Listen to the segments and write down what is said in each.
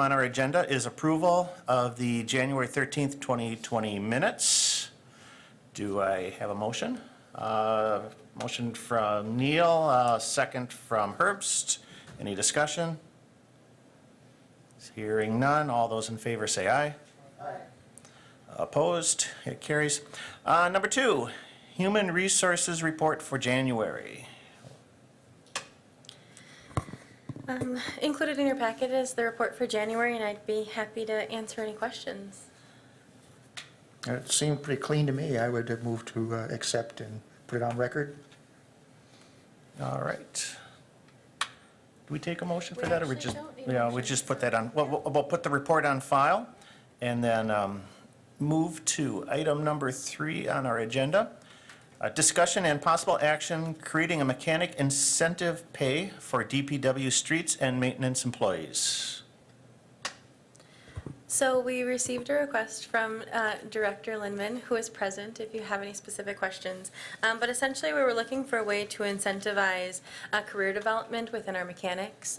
On our agenda is approval of the January 13th, 2020 minutes. Do I have a motion? Motion from Neil, second from Herbst. Any discussion? Hearing none. All those in favor say aye. Aye. Opposed? It carries. Number 2, Human Resources Report for January. Included in your packet is the report for January, and I'd be happy to answer any questions. It seemed pretty clean to me. I would move to accept and put it on record. All right. Do we take a motion for that, or we actually just? don't need a Yeah, we motion. just put that on. We'll put the report on file, and then move to item number 3 on our agenda. Discussion and possible action creating a mechanic incentive pay for DPW streets and maintenance employees. So we received a request from Director Lindman, who is present if you have any specific questions. But essentially, we were looking for a way to incentivize career development within our mechanics.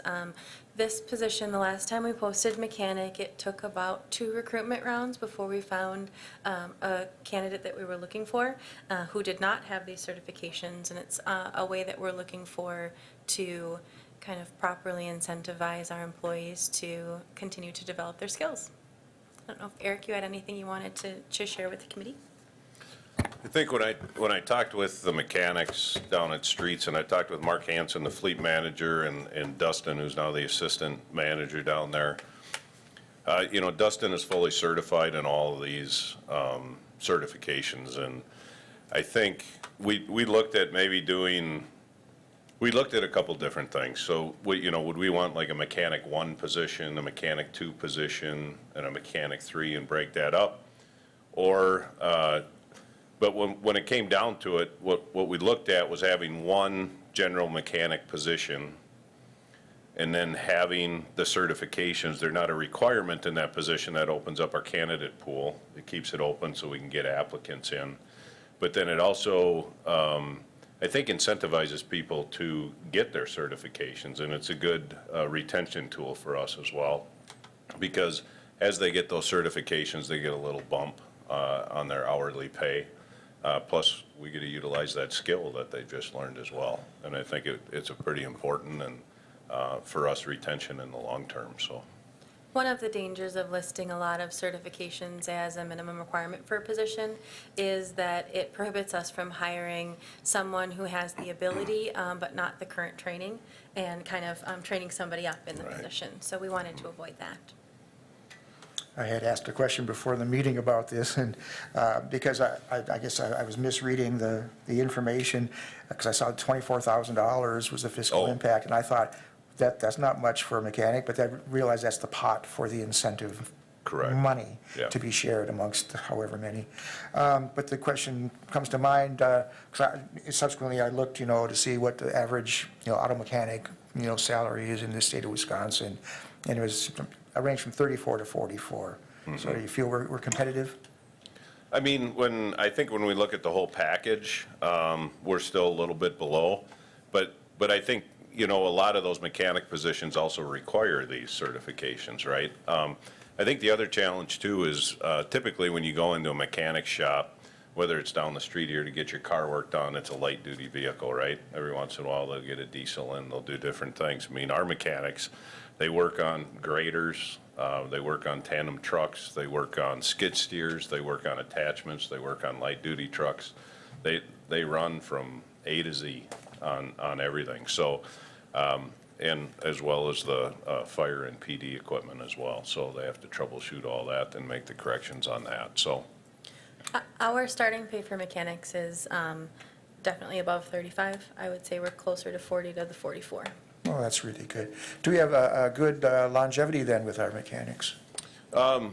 This position, the last time we posted mechanic, it took about 2 recruitment rounds before we found a candidate that we were looking for who did not have these certifications. And it's a way that we're looking for to kind of properly incentivize our employees to continue to develop their skills. I don't know if, Eric, you had anything you wanted to share with the committee? I think when I talked with the mechanics down at Streets, and I talked with Mark Hansen, the fleet manager, and Dustin, who's now the assistant manager down there, Dustin is fully certified in all of these certifications, and I think we looked at maybe doing. We looked at a couple different things. So, would we want like a mechanic 1 position, a mechanic 2 position, and a mechanic 3, and break that up? Or, but when it came down to it, what we looked at was having 1 general mechanic position, and then having the certifications. They're not a requirement in that position. That opens up our candidate pool. It keeps it open so we can get applicants in. But then it also, I think, incentivizes people to get their certifications, and it's a good retention tool for us as well, because as they get those certifications, they get a little bump on their hourly pay. Plus, we get to utilize that skill that they just learned as well, and I think it's a pretty important and for us retention in the long term. So. One of the dangers of listing a lot of certifications as a minimum requirement for a position is that it prohibits us from hiring someone who has the ability but not the current training, and kind of training somebody up in the position. So we wanted to avoid that. I had asked a question before the meeting about this, and because I guess I was misreading the information, because I saw $24,000 was the fiscal impact, and I thought that's not much for a mechanic, but I realized that's the pot for the incentive. Correct. Money to be shared amongst however many. But the question comes to mind, 'cause subsequently I looked, to see what the average, auto mechanic, salary is in the state of Wisconsin, and it was a range from 34 to 44. Mm-hmm. So do you feel we're competitive? I mean, when we look at the whole package, we're still a little bit below, but I think, a lot of those mechanic positions also require these certifications, right? I think the other challenge too is typically when you go into a mechanic shop, whether it's down the street here to get your car worked on, it's a light duty vehicle, right? Every once in a while they'll get a diesel in, they'll do different things. I mean, our mechanics, they work on graders, they work on tandem trucks, they work on skid steers, they work on attachments, they work on light duty trucks. They run from A to Z on everything. So, and as well as the fire and PD equipment as well. So they have to troubleshoot all that and make the corrections on that. So, Our starting pay for mechanics is definitely above 35. I would say we're closer to 40 to the 44. Oh, that's really good. Do we have a good longevity then with our mechanics?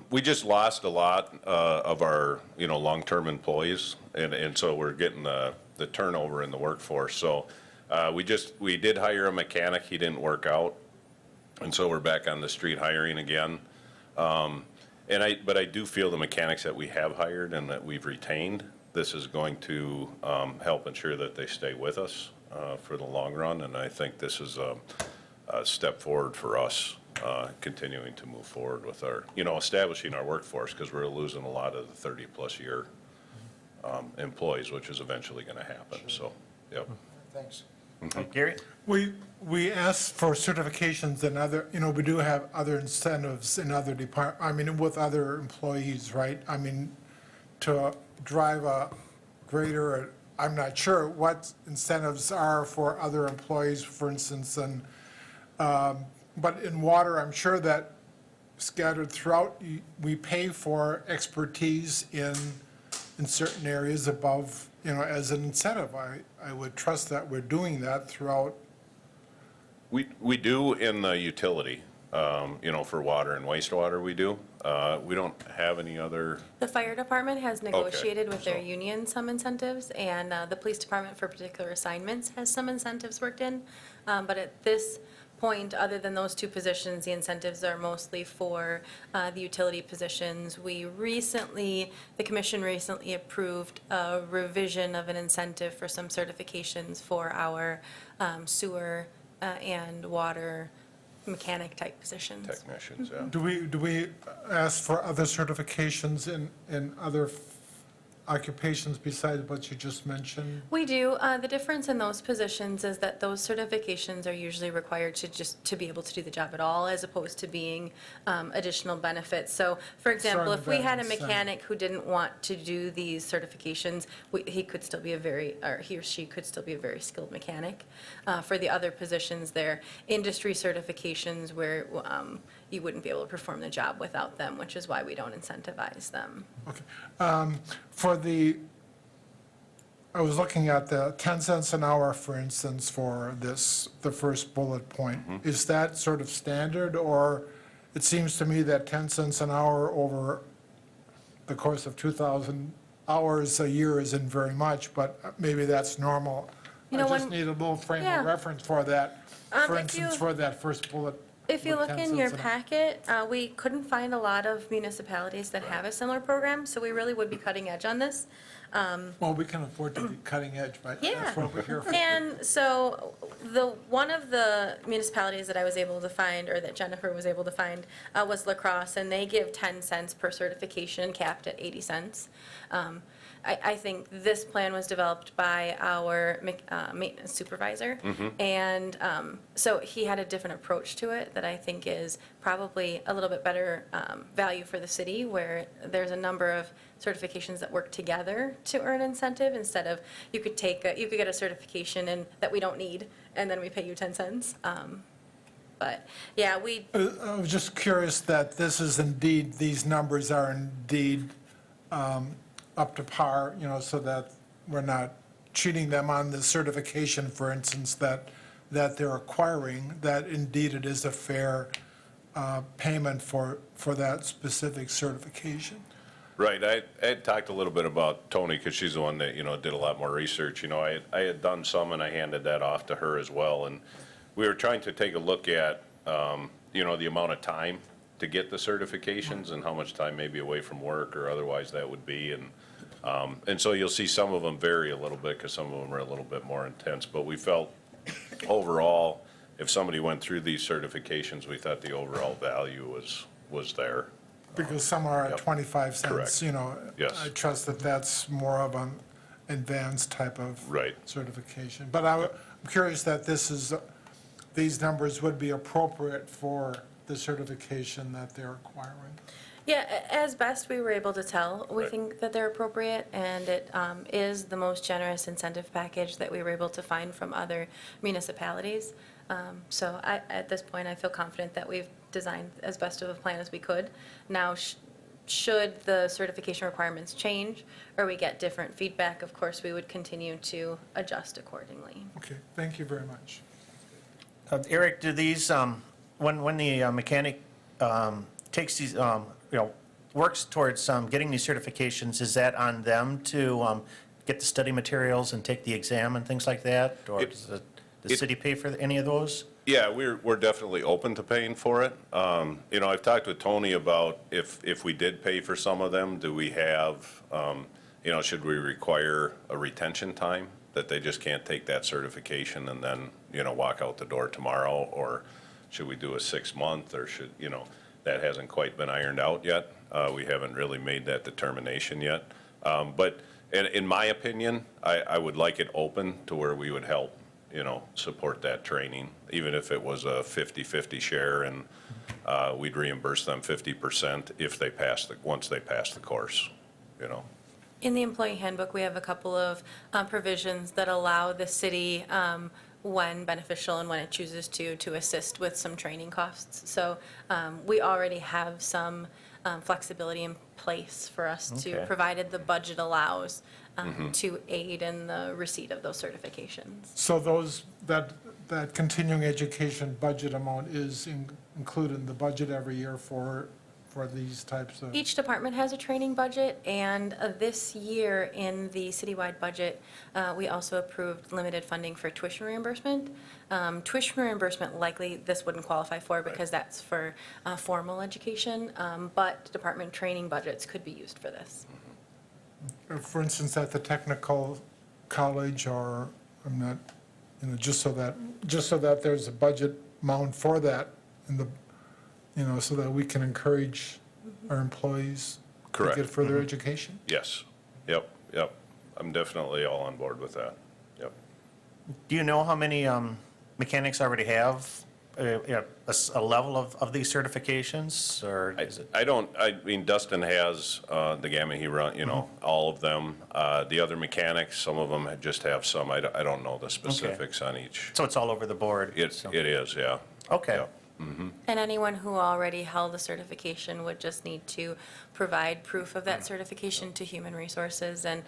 we just lost a lot of our, long-term employees, and so we're getting the turnover in the workforce. So we did hire a mechanic. He didn't work out, and so we're back on the street hiring again. But I do feel the mechanics that we have hired and that we've retained, this is going to help ensure that they stay with us for the long run, and I think this is a step forward for us continuing to move forward with our, establishing our workforce, because we're losing a lot of the 30-plus year employees, which is eventually going to happen, so, yep. Thanks. Gary? We ask for certifications and other, we do have other incentives in other with other employees, right? I mean, to drive a greater, I'm not sure what incentives are for other employees, for instance, and, but in water, I'm sure that scattered throughout, we pay for expertise in certain areas above, as an incentive. I would trust that we're doing that throughout. We do in the utility, for water and wastewater, we do. We don't have any other, The fire department has negotiated with their so- union some incentives, and the police department for particular assignments has some incentives worked in. But at this point, other than those two positions, the incentives are mostly for the utility positions. The commission recently approved a revision of an incentive for some certifications for our sewer and water mechanic-type positions. technicians, yeah. Do we ask for other certifications in other occupations besides what you just mentioned? We do. The difference in those positions is that those certifications are usually required to be able to do the job at all, as opposed to being additional benefits. So, for example, Sorry, if we had a Brandon, mechanic who didn't want to do these certifications, he could still be he or she could still be a very skilled mechanic. For the other positions, they're industry certifications where you wouldn't be able to perform the job without them, which is why we don't incentivize them. Okay. I was looking at the 10 cents an hour, for instance, for the first bullet point. Is that sort of standard, or it seems to me that 10 cents an hour over the course of 2,000 hours a year isn't very much, but maybe that's normal. You I know, just when- need a little frame Yeah. of reference for that. For if instance, you- for that first bullet. If you with look 10 in your cents an hour. packet, we couldn't find a lot of municipalities that have a similar program, so we really would be cutting edge on this. Well, we can afford to be cutting edge, right? Yeah. That's what we're here for. And so one of the municipalities that I was able to find, or that Jennifer was able to find, was La Crosse, and they give 10 cents per certification, capped at 80 cents. I think this plan was developed by our maintenance supervisor. And so he had a different approach to it that I think is probably a little bit better value for the city, where there's a number of certifications that work together to earn incentive, instead of you could get a certification and that we don't need, and then we pay you 10 cents. But yeah, I was just curious that these numbers are indeed up to par, so that we're not cheating them on the certification, for instance, that they're acquiring, that indeed it is a fair payment for that specific certification. Right, I had talked a little bit about Tony, because she's the one that, did a lot more research. I had done some, and I handed that off to her as well. And we were trying to take a look at, the amount of time to get the certifications and how much time maybe away from work or otherwise that would be. And so you'll see some of them vary a little bit, because some of them are a little bit more intense. But we felt overall, if somebody went through these certifications, we thought the overall value was there. Because some are at Yep. 25 cents, Correct. Yes. I trust that that's more of an advanced type of Right. certification. But I'm curious that these numbers would be appropriate for the certification that they're acquiring. Yeah, as best we were able to tell, we Right. think that they're appropriate, and it is the most generous incentive package that we were able to find from other municipalities. So at this point, I feel confident that we've designed as best of a plan as we could. Now, should the certification requirements change, or we get different feedback, of course, we would continue to adjust accordingly. Okay, thank you very much. Eric, do these, when the mechanic takes these, works towards getting these certifications, is that on them to get the study materials and take the exam and things like that? Or does the city pay for any of those? Yeah, we're definitely open to paying for it. I've talked with Tony about if we did pay for some of them, do we have, should we require a retention time? That they just can't take that certification and then, walk out the door tomorrow? Or, should we do a 6-month or should, that hasn't quite been ironed out yet. We haven't really made that determination yet. But in my opinion, I would like it open to where we would help, support that training, even if it was a 50-50 share and we'd reimburse them 50% if they once they pass the course, In the employee handbook, we have a couple of provisions that allow the city, when beneficial and when it chooses to assist with some training costs. So we already have some flexibility in place for us to, Okay. provided the budget allows, to aid in the receipt of those certifications. So that continuing education budget amount is included in the budget every year for these types of? Each department has a training budget, and this year in the citywide budget, we also approved limited funding for tuition reimbursement. Tuition reimbursement likely this wouldn't qualify for because that's for formal education, but department training budgets could be used for this. For instance, at the technical college, or, I'm not, just so that there's a budget amount for that in the, so that we can encourage our employees Correct. to get further education? Yes, yep. I'm definitely all on board with that, yep. Do you know how many mechanics already have a level of these certifications, or is it? I mean, Dustin has the gamma he run, all of them. The other mechanics, some of them just have some. I don't know the specifics on each. So it's all over the board? It so- is, yeah. Okay. Yeah. And anyone who already held a certification would just need to provide proof of that certification to Human Resources. And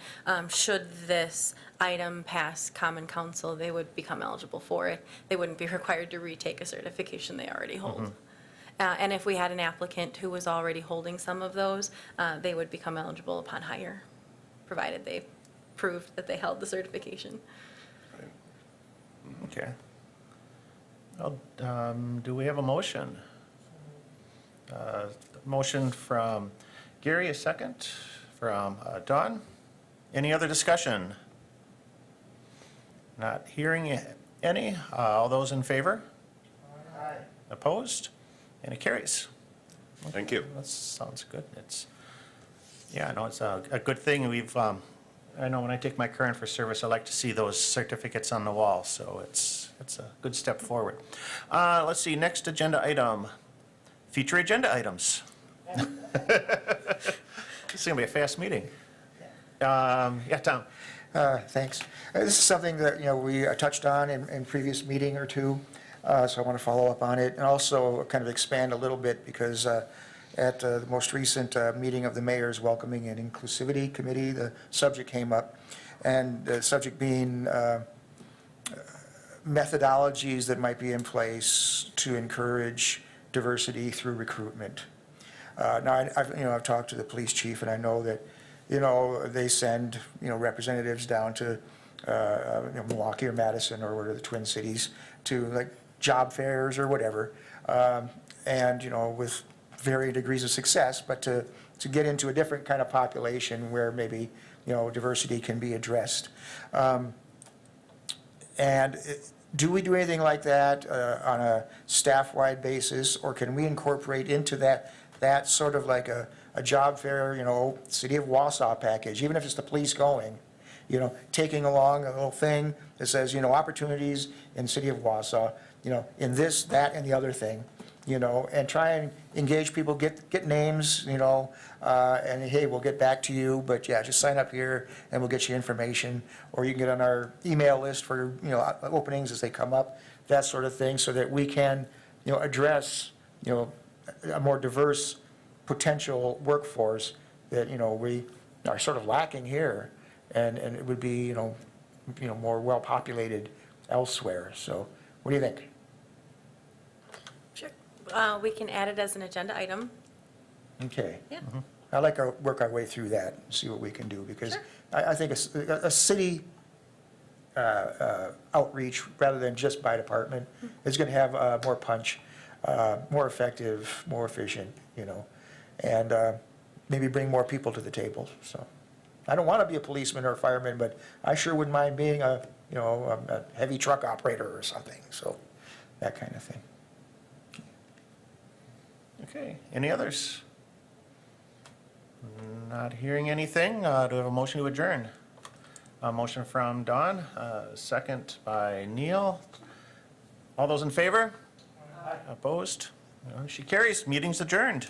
should this item pass Common Council, they would become eligible for it. They wouldn't be required to retake a certification they already hold. And if we had an applicant who was already holding some of those, they would become eligible upon hire, provided they proved that they held the certification. Okay. Well, do we have a motion? Motion from Gary, a second, from Dawn. Any other discussion? Not hearing any. All those in favor? Aye. Opposed? And it carries. Thank you. That sounds good. It's, yeah, no, it's a good thing. I know when I take my car in for service, I like to see those certificates on the wall, so it's a good step forward. Let's see, next agenda item, future agenda items. This is gonna be a fast meeting. Yeah, Tom? Thanks. This is something that, we touched on in previous meeting or two, so I want to follow up on it, and also kind of expand a little bit, because at the most recent meeting of the Mayor's Welcoming and Inclusivity Committee, the subject came up, and the subject being methodologies that might be in place to encourage diversity through recruitment. Now, I've talked to the police chief, and I know that, they send, representatives down to Milwaukee or Madison or whatever, the Twin Cities, to like job fairs or whatever, and, with varying degrees of success, but to get into a different kind of population where maybe, diversity can be addressed. And do we do anything like that on a staff-wide basis, or can we incorporate into that sort of like a job fair, City of Wausau package, even if it's the police going, taking along a little thing that says, opportunities in City of Wausau, in this, that, and the other thing, and try and engage people, get names, and hey, we'll get back to you, but yeah, just sign up here and we'll get you information, or you can get on our email list for, openings as they come up, that sort of thing, so that we can, address, a more diverse potential workforce that, we are sort of lacking here, and it would be, more well-populated elsewhere. So what do you think? Sure. We can add it as an agenda item. Okay. Yeah. I'd like to work our way through that and see what we can do, because Sure. I think a city outreach, rather than just by department, is going to have more punch, more effective, more efficient, and maybe bring more people to the table. So I don't want to be a policeman or a fireman, but I sure wouldn't mind being a heavy truck operator or something, so that kind of thing. Okay, any others? Not hearing anything. Do we have a motion to adjourn? A motion from Dawn, second by Neil. All those in favor? Opposed? She carries. Meeting's adjourned.